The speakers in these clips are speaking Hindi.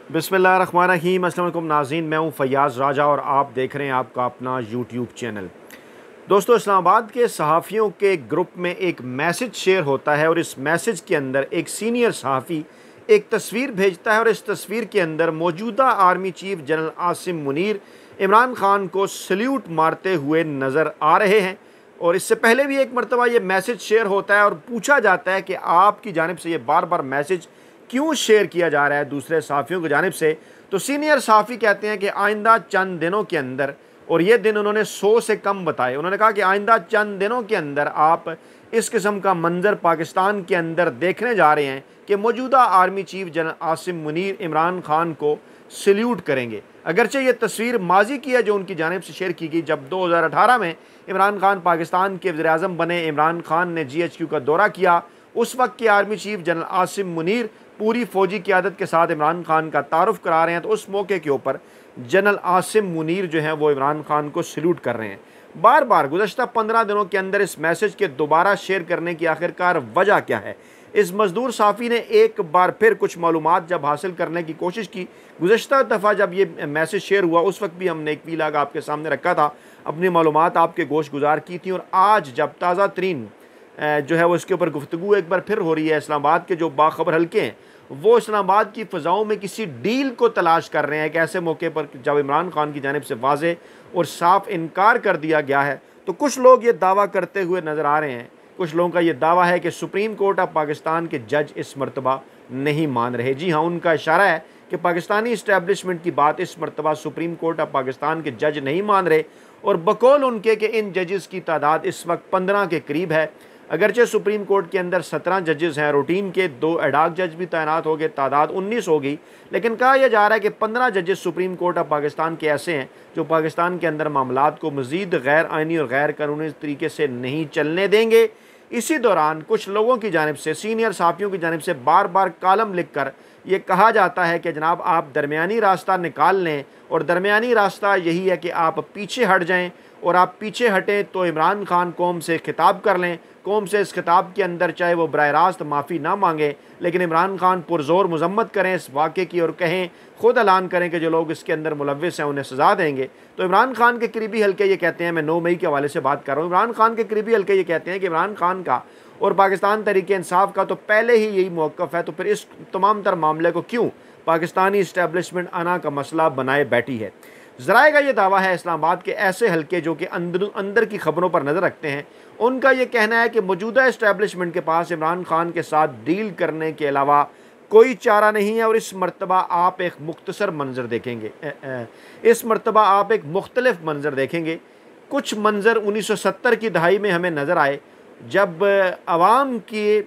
बिस्मिल्लाहिर्रहमानिर्रहीम। अस्सलाम वालेकुम नाज़रीन, मैं हूँ फ़याज़ राजा और आप देख रहे हैं आपका अपना यूट्यूब चैनल। दोस्तों, इस्लामाबाद के सहाफ़ियों के ग्रुप में एक मैसेज शेयर होता है और इस मैसेज के अंदर एक सीनियर सहाफ़ी एक तस्वीर भेजता है और इस तस्वीर के अंदर मौजूदा army chief general Asim Munir Imran Khan को सल्यूट मारते हुए नज़र आ रहे हैं। और इससे पहले भी एक मरतबा ये मैसेज शेयर होता है और पूछा जाता है कि आपकी जानिब से ये बार बार मैसेज क्यों शेयर किया जा रहा है दूसरे सहाफ़ियों की जानिब से। तो सीनियर सहाफ़ी कहते हैं कि आइंदा चंद दिनों के अंदर, और ये दिन उन्होंने 100 से कम बताए, उन्होंने कहा कि आइंदा चंद दिनों के अंदर आप इस किस्म का मंजर पाकिस्तान के अंदर देखने जा रहे हैं कि मौजूदा army chief general Asim Munir Imran Khan को सल्यूट करेंगे। अगरचे ये तस्वीर माजी की है जो उनकी जानिब से शेयर की गई जब 2018 में इमरान ख़ान पाकिस्तान के वज़ीर-ए-आज़म बने। इमरान ख़ान ने GHQ का दौरा किया। उस वक्त के army chief general Asim Munir पूरी फ़ौजी क़यादत के साथ इमरान ख़ान का तारुफ़ करा रहे हैं। तो उस मौके के ऊपर जनरल आसिम मुनीर जो हैं वो इमरान ख़ान को सल्यूट कर रहे हैं। बार बार गुज़श्ता 15 दिनों के अंदर इस मैसेज के दोबारा शेयर करने की आखिरकार वजह क्या है? इस मज़दूर साफ़ी ने एक बार फिर कुछ मालूमात जब हासिल करने की कोशिश की। गुज़श्ता दफ़ा जब ये मैसेज शेयर हुआ उस वक्त भी हमने एक वीलॉग आपके सामने रखा था, अपनी मालूमात आपके गोश गुजार की थी। और आज जब ताज़ा तरीन जो है वो इसके ऊपर गुफ्तगू एक बार फिर हो रही है, इस्लामाबाद के जो बाखबर हल्के हैं वो इस्लामाबाद की फ़िज़ाओं में किसी डील को तलाश कर रहे हैं। एक ऐसे मौके पर जब इमरान ख़ान की जानिब से वाज़े और साफ इनकार कर दिया गया है, तो कुछ लोग ये दावा करते हुए नज़र आ रहे हैं, कुछ लोगों का ये दावा है कि सुप्रीम कोर्ट ऑफ पाकिस्तान के जज इस मरतबा नहीं मान रहे। जी हाँ, उनका इशारा है कि पाकिस्तानी इस्टेब्लिशमेंट की बात इस मरतबा सुप्रीम कोर्ट ऑफ पाकिस्तान के जज नहीं मान रहे। और बकौल उनके कि इन जजेस की तादाद इस वक्त 15 के करीब है। अगरचे सुप्रीम कोर्ट के अंदर 17 जजेस हैं, रूटीन के 2 एडाक जज भी तैनात हो गए, तादाद 19 हो गई। लेकिन कहा यह जा रहा है कि 15 जजेस सुप्रीम कोर्ट ऑफ पाकिस्तान के ऐसे हैं जो पाकिस्तान के अंदर मामलात को मज़ीद गैर आइनी और गैर कानूनी तरीके से नहीं चलने देंगे। इसी दौरान कुछ लोगों की जानिब से, सीनियर सहाफ़ियों की जानिब से बार बार कालम लिख कर ये कहा जाता है कि जनाब आप दरमियानी रास्ता निकाल लें, और दरमियानी रास्ता यही है कि आप पीछे हट जाएं, और आप पीछे हटें तो इमरान ख़ान कौम से खिताब कर लें। कौम से इस खिताब के अंदर चाहे वो बराह रास्त माफ़ी ना मांगे, लेकिन इमरान ख़ान पुरज़ोर मज़म्मत करें इस वाक़े की और कहें, ख़ुद ऐलान करें कि जो लोग इसके अंदर मुलव्विस हैं उन्हें सज़ा देंगे। तो इमरान ख़ान के करीबी हल्के ये कहते हैं, मैं 9 मई के हवाले से बात कर रहा हूँ, इमरान ख़ान के करीबी हल्के ये कहते हैं कि इमरान ख़ान का और पाकिस्तान तहरीक इंसाफ का तो पहले ही यही मौक़िफ़ है, तो फिर इस तमाम तर मामले को क्यों पाकिस्तानी इस्टेब्लिशमेंट अना का मसला बनाए बैठी है। ज़राए का ये दावा है इस्लामाबाद के ऐसे हल्के जो कि अंदर की ख़बरों पर नज़र रखते हैं, उनका ये कहना है कि मौजूदा इस्टेब्लिशमेंट के पास इमरान ख़ान के साथ डील करने के अलावा कोई चारा नहीं है। और इस मरतबा आप एक मुख्तसर मंजर देखेंगे, इस मरतबा आप एक मुख्तलिफ मंजर देखेंगे। कुछ मंजर 1970 की दहाई में हमें नज़र आए जब आवाम की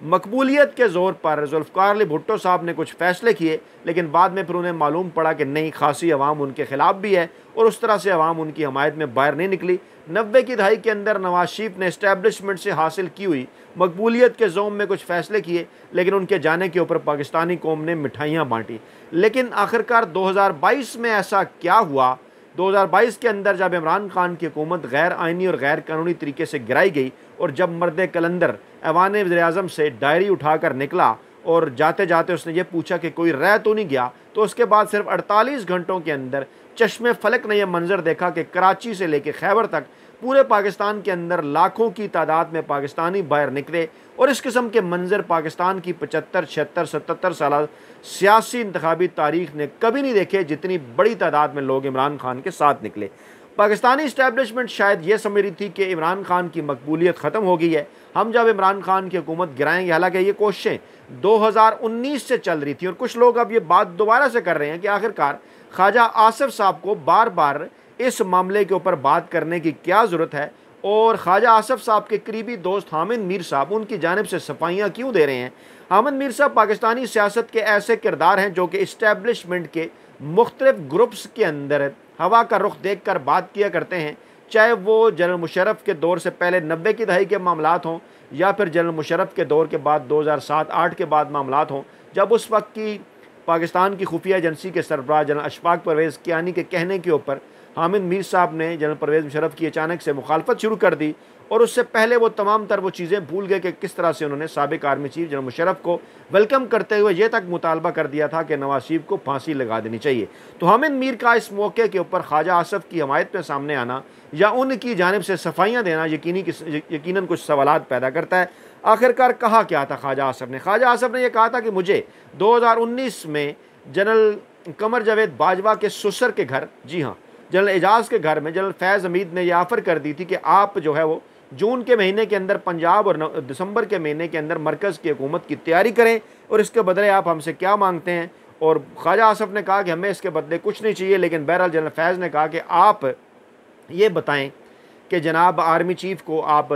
मकबूलियत के ज़ोर पर जुल्फ़िकार अली भुट्टो साहब ने कुछ फ़ैसले किए, लेकिन बाद में फिर उन्हें मालूम पड़ा कि नहीं, खासी अवाम उनके ख़िलाफ़ भी है और उस तरह से अवाम उनकी हमायत में बाहर नहीं निकली। 90 की दहाई के अंदर नवाज शरीफ ने इस्टेब्लिशमेंट से हासिल की हुई मकबूलियत के ज़ोम में कुछ फ़ैसले किए, लेकिन उनके जाने के ऊपर पाकिस्तानी कौम ने मिठाइयाँ बाँटी। लेकिन आखिरकार 2022 में ऐसा क्या हुआ? 2022 के अंदर जब इमरान ख़ान की हुकूमत गैर आइनी और गैर कानूनी तरीके से गिराई गई और जब मर्द कलंदर ऐवान वज़ीर-ए-आज़म से डायरी उठाकर निकला और जाते जाते उसने ये पूछा कि कोई रह तो नहीं गया, तो उसके बाद सिर्फ 48 घंटों के अंदर चश्मे फलक ने यह मंजर देखा कि कराची से लेकर खैबर तक पूरे पाकिस्तान के अंदर लाखों की तादाद में पाकिस्तानी बाहर निकले। और इस किस्म के मंजर पाकिस्तान की 75, 76, 77 साल सियासी इंतखाबी तारीख़ ने कभी नहीं देखे जितनी बड़ी तादाद में लोग इमरान ख़ान के साथ निकले। पाकिस्तानी इस्टेब्लिशमेंट शायद ये समझ रही थी कि इमरान ख़ान की मकबूलियत ख़त्म हो गई है, हम जब इमरान ख़ान की हुकूमत गिराएंगे। हालांकि ये कोशिशें 2019 से चल रही थी और कुछ लोग अब ये बात दोबारा से कर रहे हैं कि आखिरकार ख्वाजा आसिफ साहब को बार बार इस मामले के ऊपर बात करने की क्या ज़रूरत है, और ख्वाजा आसिफ साहब के करीबी दोस्त हामिद मीर साहब उनकी जानिब से सफाइयाँ क्यों दे रहे हैं। हामिद मीर साहब पाकिस्तानी सियासत के ऐसे किरदार हैं जो कि इस्टेब्लिशमेंट के मुख्तलिफ ग्रुप्स के अंदर हवा का रुख देख कर बात किया करते हैं, चाहे वो जनरल मुशर्रफ के दौर से पहले 90 की दहाई के मामलात हों या फिर जनरल मुशर्रफ के दौर के बाद 2007-8 के बाद मामलात हों, जब उस वक्त की पाकिस्तान की खुफिया एजेंसी के सरबराह जनरल अशफाक परवेज़ कियानी के कहने के ऊपर हामिद मीर साहब ने जनरल परवेज़ मुशर्रफ की अचानक से मुखालफत शुरू कर दी और उससे पहले वो तमाम तर वो चीज़ें भूल गए कि किस तरह से उन्होंने साबिक आर्मी चीफ जनरल मुशर्रफ को वेलकम करते हुए ये तक मुतालबा कर दिया था कि नवाज शरीफ को फांसी लगा देनी चाहिए। तो हामिद मीर का इस मौके के ऊपर ख्वाजा आसफ की हमायत में सामने आना या उनकी जानिब से सफाइयाँ देना यकीनन कुछ सवालात पैदा करता है। आखिरकार कहा क्या था ख्वाजा आसफ ने? ख्वाजा आसफ ने यह कहा था कि मुझे 2019 में जनरल कमर जावेद बाजवा के ससुर के घर, जी हाँ जनरल एजाज के घर में जनरल फैज़ हमीद ने यह ऑफ़र कर दी थी कि आप जो है वो जून के महीने के अंदर पंजाब और दिसंबर के महीने के अंदर मरकज़ की हुकूमत की तैयारी करें और इसके बदले आप हमसे क्या मांगते हैं। और ख्वाजा आसफ ने कहा कि हमें इसके बदले कुछ नहीं चाहिए, लेकिन बहरहाल जनरल फैज़ ने कहा कि आप ये बताएं कि जनाब आर्मी चीफ़ को आप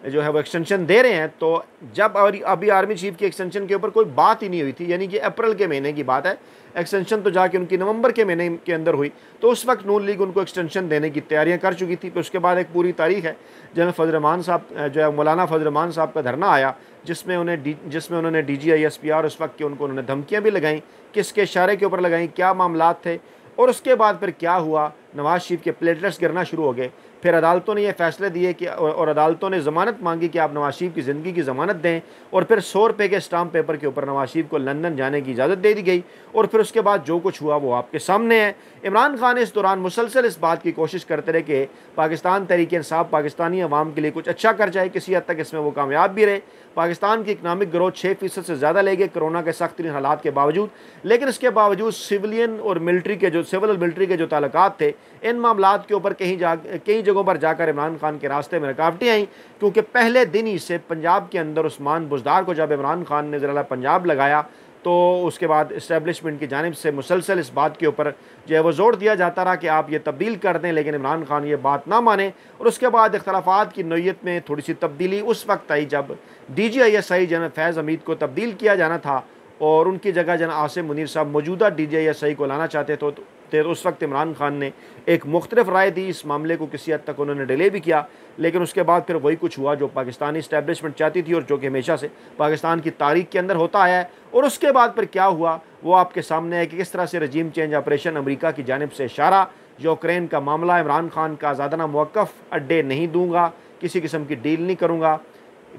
जो है वो एक्सटेंशन दे रहे हैं। तो जब अभी आर्मी चीफ की एक्सटेंशन के ऊपर कोई बात ही नहीं हुई थी, यानी कि अप्रैल के महीने की बात है, एक्सटेंशन तो जाके उनकी नवंबर के महीने के अंदर हुई, तो उस वक्त नून लीग उनको एक्सटेंशन देने की तैयारियां कर चुकी थी। फिर उसके बाद एक पूरी तारीख है जनरल फजल रहमान साहब जो है मौलाना फजल रहमान साहब का धरना आया, जिसमें उन्होंने DGISPR उस वक्त के उन्होंने धमकियाँ भी लगाई, किसके इशारे के ऊपर लगाई, क्या मामलात थे। और उसके बाद फिर क्या हुआ, नवाज शरीफ के प्लेटलेट्स गिरना शुरू हो गए। फिर अदालतों ने ये फैसले दिए कि और अदालतों ने ज़मानत मांगी कि आप नवाज शरीफ की ज़िंदगी की ज़मानत दें, और फिर 100 रुपये के स्टाम्प पेपर के ऊपर नवाज शरीफ को लंदन जाने की इजाज़त दे दी गई। और फिर उसके बाद जो कुछ हुआ वो आपके सामने है। इमरान खान इस दौरान मुसलसल इस बात की कोशिश करते रहे कि पाकिस्तान तहरीक इंसाफ पाकिस्तानी अवाम के लिए कुछ अच्छा कर जाए। किसी हद तक इसमें वो कामयाब भी रहे। पाकिस्तान की इकनॉमिक ग्रोथ 6% से ज़्यादा ले गए कोरोना के सख्त तरीन हालात के बावजूद। लेकिन इसके बावजूद सिविल और मिलिट्री के जो ताल्लुकात थे, इन मामलात के ऊपर कई जगहों पर जाकर इमरान खान के रास्ते में रुकावटें आईं, क्योंकि पहले दिन ही से पंजाब के अंदर उस्मान बुज़दार को जब इमरान खान ने ज़रा पंजाब लगाया, तो उसके बाद इस्टेब्लिशमेंट की जानिब से मुसलसल इस बात के ऊपर जो है वो जोर दिया जाता रहा कि आप ये तब्दील कर दें, लेकिन इमरान खान ये बात ना माने। और उसके बाद इख्तलाफात की नोयत में थोड़ी सी तब्दीली उस वक्त आई जब DGISI जनरल फैज़ हमीद को तब्दील किया जाना था और उनकी जगह जनरल आसिम मुनीर साहब मौजूदा DGISI को लाना चाहते थे। तो उस वक्त इमरान खान ने एक मुख्तलिफ राय दी, इस मामले को किसी हद तक उन्होंने डिले भी किया, लेकिन उसके बाद फिर वही कुछ हुआ जो पाकिस्तानी इस्टेब्लिशमेंट चाहती थी और जो कि हमेशा से पाकिस्तान की तारीख के अंदर होता आया है। और उसके बाद फिर क्या हुआ वो आपके सामने है कि किस तरह से रजीम चेंज ऑपरेशन अमेरिका की जानिब से इशारा, यूक्रेन का मामला, इमरान खान का आज़ादाना मौक़िफ़, अड्डे नहीं दूंगा, किसी किस्म की डील नहीं करूँगा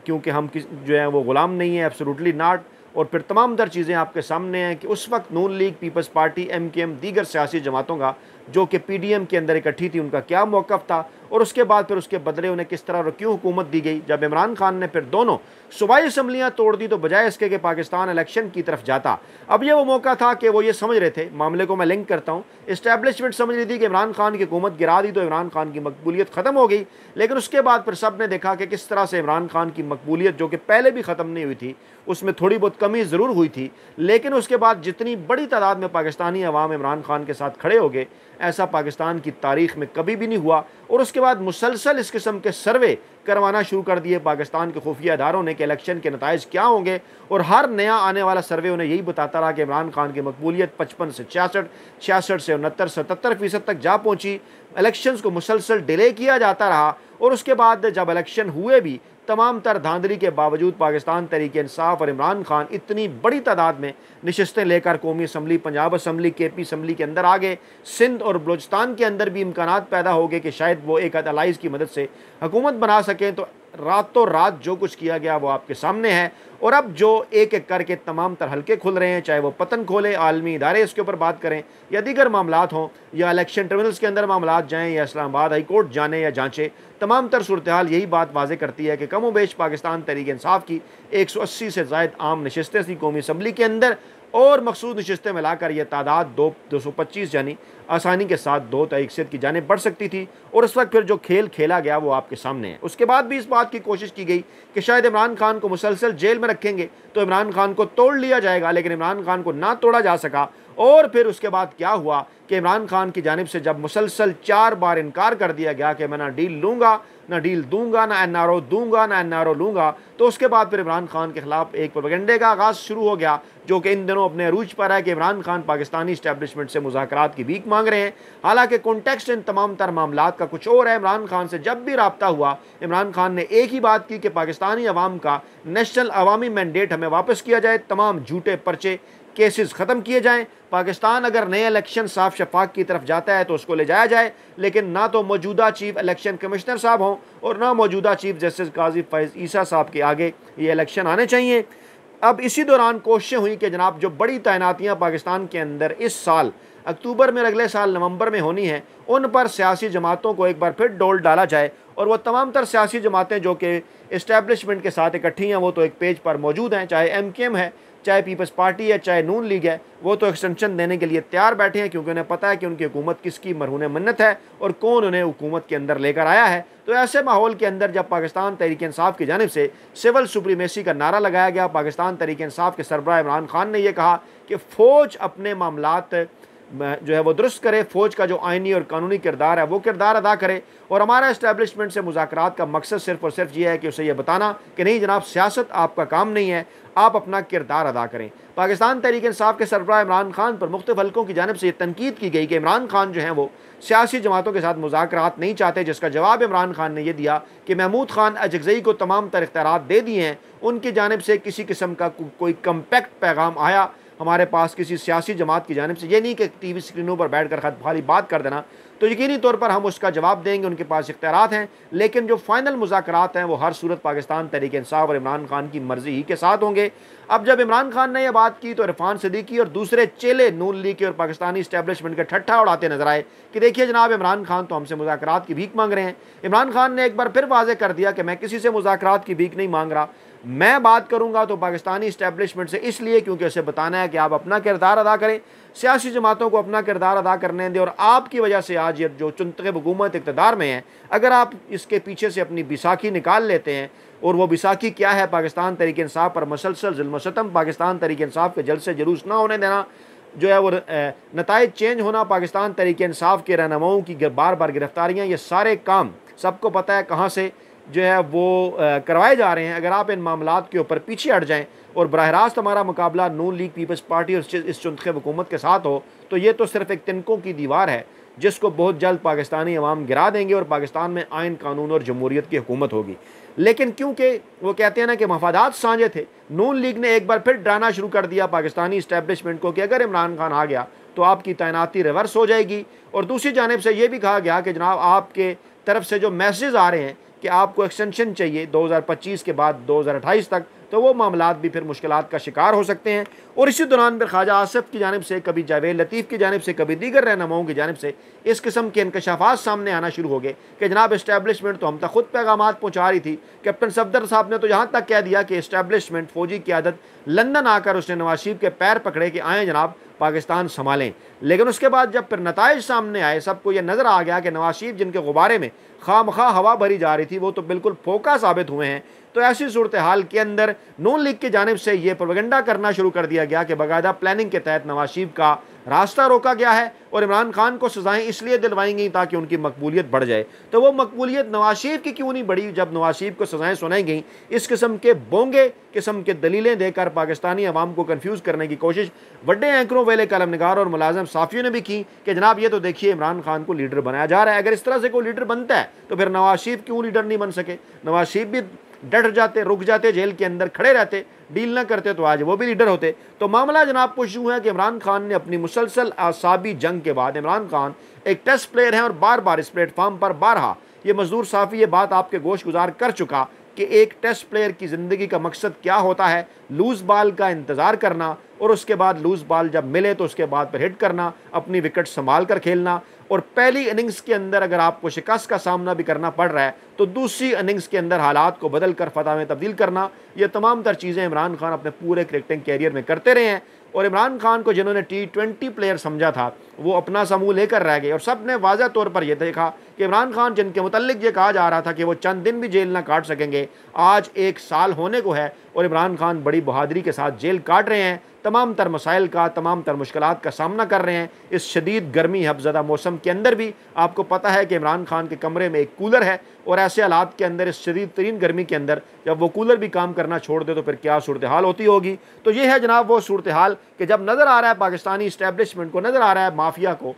क्योंकि हम जो है वो ग़ुलाम नहीं है, एब्सोल्युटली नॉट। और फिर तमाम दर चीज़ें आपके सामने हैं कि उस वक्त नून लीग, पीपल्स पार्टी, MKM, दीगर सियासी जमातों का जो कि PDM के अंदर इकट्ठी थी, उनका क्या मौक़िफ़ था। और उसके बाद फिर उसके बदले उन्हें किस तरह और क्यों हुकूमत दी गई। जब इमरान खान ने फिर दोनों सूबाई असम्बलियाँ तोड़ दी तो बजाय इसके कि पाकिस्तान इलेक्शन की तरफ जाता, अब ये वो मौका था कि वो ये समझ रहे थे, मामले को मैं लिंक करता हूँ, इस्टेब्लिशमेंट समझ रही थी कि इमरान खान की हुकूमत गिरा दी तो इमरान खान की मकबूलियत ख़त्म हो गई। लेकिन उसके बाद फिर सब ने देखा कि किस तरह से इमरान खान की मकबूलियत जो कि पहले भी ख़त्म नहीं हुई थी, उसमें थोड़ी बहुत कमी ज़रूर हुई थी, लेकिन उसके बाद जितनी बड़ी तादाद में पाकिस्तानी अवाम इमरान खान के साथ खड़े हो गए, ऐसा पाकिस्तान की तारीख़ में कभी भी नहीं हुआ। और उसके बाद मुसलसल इस किस्म के सर्वे करवाना शुरू कर दिए पाकिस्तान के खुफिया इदारों ने कि इलेक्शन के नताइज क्या होंगे, और हर नया आने वाला सर्वे उन्हें यही बताता रहा कि इमरान खान की मकबूलियत 55 से 66, 66 से 69, 77% तक जा पहुँची। इलेक्शंस को मुसलसल डिले किया जाता रहा और उसके बाद जब इलेक्शन हुए भी, तमाम तर धांधली के बावजूद पाकिस्तान तहरीक इंसाफ और इमरान खान इतनी बड़ी तादाद में नशस्तें लेकर कौमी assembly, Punjab assembly, KP assembly के अंदर आ गए। सिंध और बलूचिस्तान के अंदर भी इम्कानात पैदा हो गए कि शायद वो एक अलाइज़ की मदद से हुकूमत बना सकें। तो रातों रात जो कुछ किया गया वो आपके सामने है। और अब जो एक एक करके तमाम तर हल्के खुल रहे हैं, चाहे वो पतन खोले, आलमी इदारे इसके ऊपर बात करें, या दीगर मामलात हों, या इलेक्शन ट्रिब्यूनल्स के अंदर मामलात जाएँ, या इस्लामाबाद हाई कोर्ट जाने या जांचें, तमाम तर सूरत हाल यही बात वाज़े करती है कि कम व बेश पाकिस्तान तहरीक इंसाफ की 180 से ज़ायद आम नशस्तें थी कौमी असम्बली के अंदर, और मखसूस नशस्तें मिलाकर यह तादाद 225 यानी आसानी के साथ 2 की जानिब बढ़ सकती थी। और उस वक्त फिर जो खेल खेला गया वो आपके सामने है। उसके बाद भी इस बात की कोशिश की गई कि शायद इमरान खान को मुसलसल जेल में रखेंगे तो इमरान खान को तोड़ लिया जाएगा, लेकिन इमरान खान को ना तोड़ा जा सका। और फिर उसके बाद क्या हुआ कि इमरान खान की जानिब से जब मुसलसल 4 बार इनकार कर दिया गया कि मैं ना डील लूँगा, ना डील दूंगा, ना NRO दूंगा, ना NRO लूँगा, तो उसके बाद फिर इमरान खान के खिलाफ एक प्रोपेगेंडे का आगाज़ शुरू हो गया, जो कि इन दिनों अपने अरूज पर है कि इमरान खान पाकिस्तानी इस्टेब्लिशमेंट से मुज़ाकरात की भीख मांग रहे हैं। हालांकि कॉन्टेक्स्ट इन तमाम तर मामलात का कुछ और है। इमरान खान से जब भी रब्ता हुआ, इमरान खान ने एक ही बात की कि पाकिस्तानी अवाम का नेशनल अवामी मैंडेट हमें वापस किया जाए, तमाम झूठे पर्चे केसेस ख़त्म किए जाएं। पाकिस्तान अगर नए इलेक्शन साफ शफाक की तरफ जाता है तो उसको ले जाया जाए, लेकिन ना तो मौजूदा चीफ इलेक्शन कमिश्नर साहब हों और ना मौजूदा चीफ जस्टिस काजी फैज़ ईसा साहब के आगे ये इलेक्शन आने चाहिए। अब इसी दौरान कोशिशें हुई कि जनाब जो बड़ी तैनातियाँ पाकिस्तान के अंदर इस साल अक्टूबर में, अगले साल नवंबर में होनी है, उन पर सियासी जमातों को एक बार फिर डोल डाला जाए और वो तमाम तर सियासी जमातें जो कि इस्टेब्लिशमेंट के साथ इकट्ठी हैं वो तो एक पेज पर मौजूद हैं, चाहे MKM है, चाहे पीपल्स पार्टी है, चाहे नून लीग है, वो तो एक्सटेंशन देने के लिए तैयार बैठे हैं क्योंकि उन्हें पता है कि उनकी हुकूमत किसकी मरहून मन्नत है और कौन उन्हें हुकूमत के अंदर लेकर आया है। तो ऐसे माहौल के अंदर जब पाकिस्तान तहरीक इंसाफ की जानिब से सिविल सुप्रीमेसी का नारा लगाया गया, पाकिस्तान तहरीक इंसाफ के सरबराह इमरान खान ने यह कहा कि फ़ौज अपने मामलात जो है वो दुरुस्त करे, फ़ौज का जो आइनी और कानूनी किरदार है वो किरदार अदा करे और हमारा इस्टेब्लिशमेंट से मुज़ाकरात का मकसद सिर्फ़ और सिर्फ ये है कि उसे ये बताना कि नहीं जनाब, सियासत आपका काम नहीं है, आप अपना किरदार अदा करें। पाकिस्तान तहरीक इंसाफ के सरबराह इमरान खान पर मुख्तलिफ हल्कों की जानिब से ये तनकीद की गई कि इमरान खान जो हैं वो सियासी जमातों के साथ मुज़ाकरात नहीं चाहते, जिसका जवाब इमरान खान ने यह दिया कि महमूद खान अजगज़ई को तमाम तर इख्तियारात दे दिए हैं, उनकी जानिब से किसी किस्म का कोई कम्पैक्ट पैगाम आया हमारे पास किसी सियासी जमात की जानिब से, ये नहीं कि TV स्क्रीनों पर बैठ कर खाली बात कर देना, तो यकीनी तौर पर हम उसका जवाब देंगे, उनके पास इख्तियारात हैं, लेकिन जो फाइनल मुज़ाकरात हैं वो हर सूरत पाकिस्तान तहरीक इंसाफ और इमरान खान की मर्जी ही के साथ होंगे। अब जब इमरान खान ने यह बात की तो इरफान सिद्दीकी और दूसरे चेले नून लीग के और पाकिस्तानी इस्टेब्लिशमेंट के ठट्ठा उड़ाते नजर आए कि देखिए जनाब, इमरान खान तो हमसे मुज़ाकरात की भीख मांग रहे हैं। इमरान खान ने एक बार फिर वाज़ेह कर दिया कि मैं किसी से मुज़ाकरात की भीख नहीं मांग रहा, मैं बात करूंगा तो पाकिस्तानी इस्टेब्लिशमेंट से इसलिए क्योंकि उसे बताना है कि आप अपना किरदार अदा करें, सियासी जमातों को अपना किरदार अदा करने दें और आपकी वजह से आज ये जो चुनतखब हुकूमत इक़्तिदार में है, अगर आप इसके पीछे से अपनी बिसाखी निकाल लेते हैं, और वो बिसाखी क्या है, पाकिस्तान तहरीक इंसाफ पर मसलसल जुल्म सितम, पाकिस्तान तहरीक इंसाफ के जलसे जुलूस ना होने देना, जो है वो नताइज चेंज होना, पाकिस्तान तहरीक इंसाफ के रहनुमाओं की बार बार गिरफ्तारियाँ, ये सारे काम सबको पता है कहाँ से जो है वो करवाए जा रहे हैं। अगर आप इन मामलात के ऊपर पीछे हट जाएं और बराह रास्त हमारा मुकाबला नून लीग, पीपल्स पार्टी और इस चुनखब हुकूमत के साथ हो, तो ये तो सिर्फ एक तिनकों की दीवार है जिसको बहुत जल्द पाकिस्तानी अवाम गिरा देंगे और पाकिस्तान में आइन, कानून और जमहूरियत की हुकूमत होगी। लेकिन क्योंकि वो कहते हैं ना कि मफादात साझे थे, नून लीग ने एक बार फिर डराना शुरू कर दिया पाकिस्तानी इस्टेब्लिशमेंट को कि अगर इमरान खान आ गया तो आपकी तैनाती रिवर्स हो जाएगी। और दूसरी जानिब से ये भी कहा गया कि जनाब, आपके तरफ से जो मैसेज आ रहे हैं कि आपको एक्सटेंशन चाहिए 2025 के बाद 2028 तक, तो वो मामलात भी फिर मुश्किलात का शिकार हो सकते हैं। और इसी दौरान फिर ख्वाजा आसिफ की जानिब से, कभी जावेद लतीफ़ की जानिब से, कभी दीगर रहनुमाओं की जानिब से इस किस्म के इंकशाफात सामने आना शुरू हो गए कि जनाब इस्टेब्लिशमेंट तो हम तक खुद पैगामात पहुँचा रही थी। कैप्टन सफदर साहब ने तो यहाँ तक कह दिया कि इस्टेब्लिशमेंट फ़ौजी क़यादत लंदन आकर उसने नवाज शरीफ के पैर पकड़े कि आएँ जनाब, पाकिस्तान संभालें। लेकिन उसके बाद जब फिर नताइज सामने आए, सबको यह नज़र आ गया कि नवाज शरीफ जिनके गुब्बारे में खामखा हवा भरी जा रही थी वो तो बिल्कुल फोका साबित हुए हैं। तो ऐसी सूरत हाल के अंदर नून लीग की जानिब से ये प्रोपेगेंडा करना शुरू कर दिया गया कि बाकायदा प्लानिंग के तहत नवाज शरीफ का रास्ता रोका गया है और इमरान खान को सजाएं इसलिए दिलवाई गई ताकि उनकी मकबूलियत बढ़ जाए। तो वो मकबूलियत नवाज शरीफ की क्यों नहीं बढ़ी जब नवाज शरीफ को सजाएं सुनाई गई? इस किस्म के बोंगे किस्म के दलीलें देकर पाकिस्तानी अवाम को कन्फ्यूज़ करने की कोशिश बड़े एंकरों, वेले कलम निगार और मुलाजम साफ़ियों ने भी की कि जनाब ये तो देखिए इमरान खान को लीडर बनाया जा रहा है। अगर इस तरह से कोई लीडर बनता है तो फिर नवाज शरीफ क्यों लीडर नहीं बन सके? नवाज शरीफ भी डट जाते, रुक जाते, जेल के अंदर खड़े रहते, डील ना करते तो आज वो भी लीडर होते। तो मामला जनाब कुछ यूँ है कि इमरान खान ने अपनी मुसलसल आसाबी जंग के बाद, इमरान खान एक टेस्ट प्लेयर हैं और बार बार इस प्लेटफार्म पर बारहा ये मजदूर साफ़ी ये बात आपके गोश गुजार कर चुका कि एक टेस्ट प्लेयर की ज़िंदगी का मकसद क्या होता है, लूज़ बॉल का इंतज़ार करना और उसके बाद लूज़ बॉल जब मिले तो उसके बाद पर हिट करना, अपनी विकेट संभाल कर खेलना, और पहली इनिंग्स के अंदर अगर आपको शिकस्त का सामना भी करना पड़ रहा है तो दूसरी इनिंग्स के अंदर हालात को बदल कर फतह में तब्दील करना, ये तमाम तर चीज़ें इमरान खान अपने पूरे क्रिकेटिंग कैरियर में करते रहे हैं। और इमरान खान को जिन्होंने T20 प्लेयर समझा था वो अपना समूह लेकर रह गए और सब ने वाज़ह तौर पर यह देखा कि इमरान खान जिनके मुतल्लिक ये कहा जा रहा था कि वो चंद दिन भी जेल ना काट सकेंगे, आज 1 साल होने को है और इमरान खान बड़ी बहादुरी के साथ जेल काट रहे हैं, तमाम तर मसाइल का, तमाम तर मुश्किलात का सामना कर रहे हैं। इस शदीद गर्मी हफ़ज़दा मौसम के अंदर भी आपको पता है कि इमरान खान के कमरे में एक कूलर है और ऐसे हालात के अंदर, इस शदीद तरीन गर्मी के अंदर जब वो कूलर भी काम करना छोड़ दे तो फिर क्या सूरत हाल होती होगी। तो ये है जनाब वो सूरत हाल कि जब नज़र आ रहा है पाकिस्तानी इस्टेब्लिशमेंट को, नज़र आ रहा है माफिया को,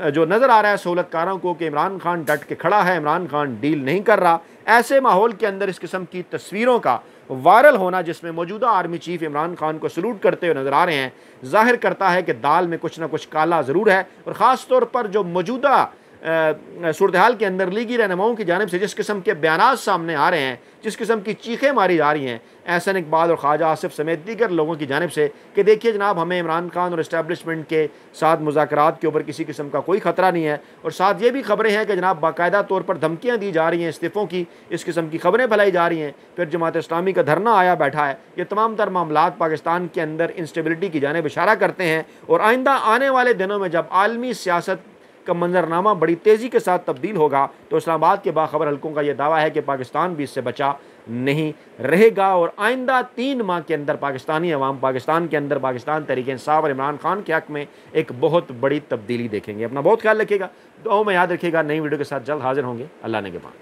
जो नज़र आ रहा है सहूलतकारों को कि इमरान खान डट के खड़ा है, इमरान खान डील नहीं कर रहा, ऐसे माहौल के अंदर इस किस्म की तस्वीरों का वायरल होना, जिसमें मौजूदा आर्मी चीफ इमरान खान को सलूट करते हुए नजर आ रहे हैं, जाहिर करता है कि दाल में कुछ ना कुछ काला ज़रूर है। और ख़ास तौर पर जो मौजूदा सूरत हाल के अंदर लीगी रहनुमाओं की जानिब से जिस किस्म के बयानात सामने आ रहे हैं, जिस किस्म की चीखें मारी जा रही हैं एहसन इकबाल और ख्वाजा आसिफ समेत दीगर लोगों की जानिब से कि देखिए जनाब, हमें इमरान खान और इस्टेब्लिशमेंट के साथ मुज़ाकरात के ऊपर किसी किस्म का कोई ख़तरा नहीं है। और साथ ये भी खबरें हैं कि जनाब बाकायदा तौर पर धमकियाँ दी जा रही हैं, इस्तीफ़ों की इस किस्म की खबरें फैलाई जा रही हैं। फिर जमात इस्लामी का धरना आया बैठा है। ये तमाम तर मामला पाकिस्तान के अंदर इंस्टेबिलिटी की जानिब इशारा करते हैं। और आइंदा आने वाले दिनों में जब आलमी सियासत का मंजरनामा बड़ी तेज़ी के साथ तब्दील होगा तो इस्लामाबाद के बाखबर हल्कों का यह दावा है कि पाकिस्तान भी इससे बचा नहीं रहेगा। और आइंदा 3 माह के अंदर पाकिस्तानी अवाम पाकिस्तान के अंदर पाकिस्तान तहरीक इंसाफ और इमरान खान के हक़ में एक बहुत बड़ी तब्दीली देखेंगे। अपना बहुत ख्याल रखिएगा, दुआओं में याद रखिएगा। नई वीडियो के साथ जल्द हाजिर होंगे। अल्लाह ने के पास।